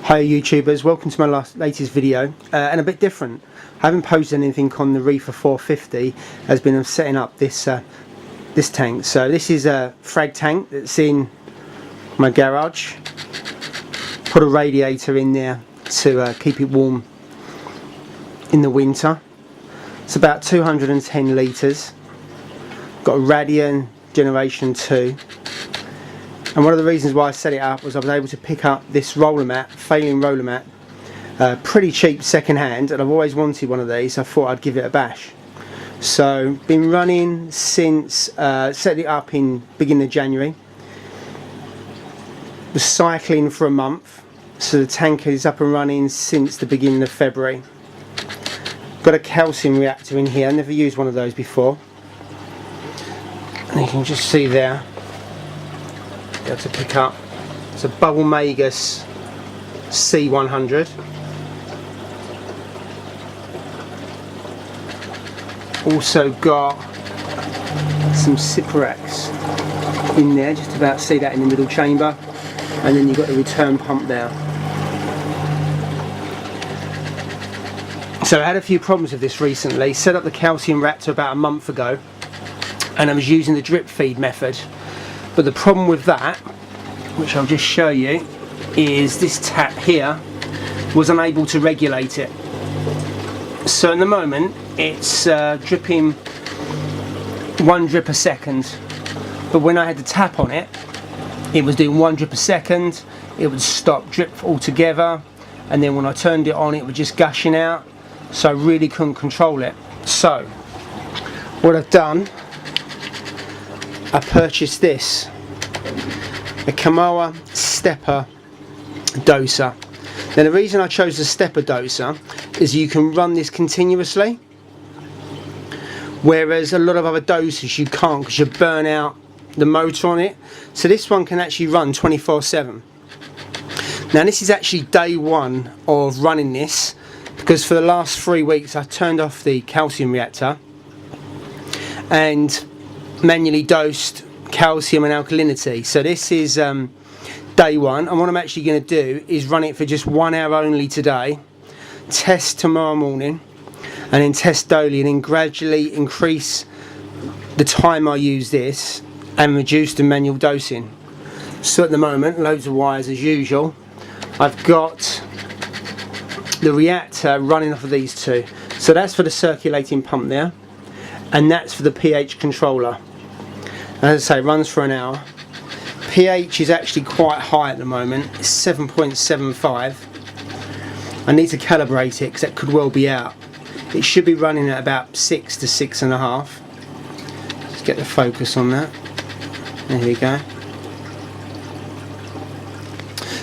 Hi YouTubers, welcome to my latest video, and a bit different. I haven't posted anything on the Reefer 450 as been setting up this this tank. So this is a Frag tank that's in my garage. Put a radiator in there to keep it warm in the winter. It's about 210 litres. Got a Radian Generation 2. And one of the reasons why I set it up was I was able to pick up this roller mat, failing roller mat, pretty cheap second hand, and I've always wanted one of these. I thought I'd give it a bash. So been running since set it up in beginning of January. Was cycling for a month, so the tank is up and running since the beginning of February. Got a calcium reactor in here. Never used one of those before, and you can just see there. Able to pick up. It's a Bubble Magus C100. Also got some Cyprax in there, just about see that in the middle chamber, and then you've got the return pump there. So I had a few problems with this recently. Set up the calcium reactor about a month ago, and I was using the drip feed method. But the problem with that, which I'll just show you, is this tap here was unable to regulate it. So at the moment it's dripping 1 drip a second, but when I had the tap on it, it was doing 1 drip a second. It would stop drip altogether, and then when I turned it on, it was just gushing out. So I really couldn't control it. So what I've done, I purchased this, a Kamoa stepper doser. Now the reason I chose the stepper doser is you can run this continuously, whereas a lot of other dosers you can't, because you burn out the motor on it. So this one can actually run 24/7. Now this is actually day one of running this, because for the last 3 weeks I turned off the calcium reactor and manually dosed calcium and alkalinity. So this is day one, and what I'm actually going to do is run it for just 1 hour only today, test tomorrow morning, and then test daily, and then gradually increase the time I use this and reduce the manual dosing. So at the moment, loads of wires as usual. I've got the reactor running off of these two. So that's for the circulating pump there, and that's for the pH controller. As I say, it runs for an hour. pH is actually quite high at the moment. It's 7.75. I need to calibrate it because that could well be out. It should be running at about 6 to 6.5. Let's get the focus on that. There we go.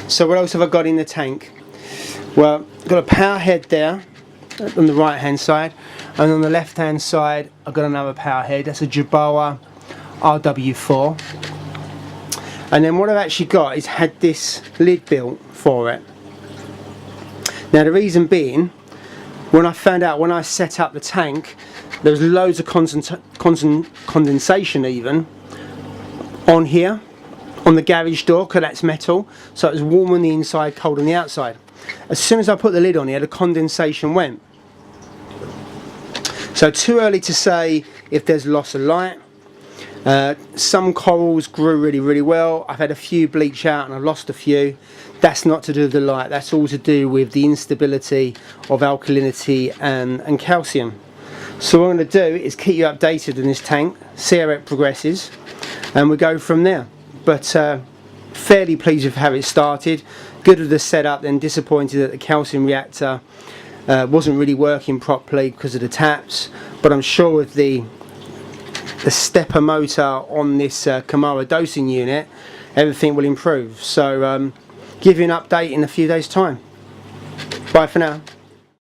So what else have I got in the tank? Well, I've got a power head there on the right hand side, and on the left hand side I've got another power head. That's a Jerboa RW4, and then what I've actually got is had this lid built for it. Now the reason being, when I found out when I set up the tank, there was loads of condensation even on here, on the garage door, because that's metal, so it was warm on the inside, cold on the outside. As soon as I put the lid on here, the condensation went. So too early to say if there's loss of light. Some corals grew really well. I've had a few bleach out and I've lost a few. That's not to do with the light, that's all to do with the instability of alkalinity and calcium. So what I'm going to do is keep you updated in this tank, see how it progresses, and we go from there. But fairly pleased with how it started. Good with the setup, then disappointed that the calcium reactor wasn't really working properly because of the taps. But I'm sure with the stepper motor on this Kamoa dosing unit, everything will improve. So give you an update in a few days time. Bye for now.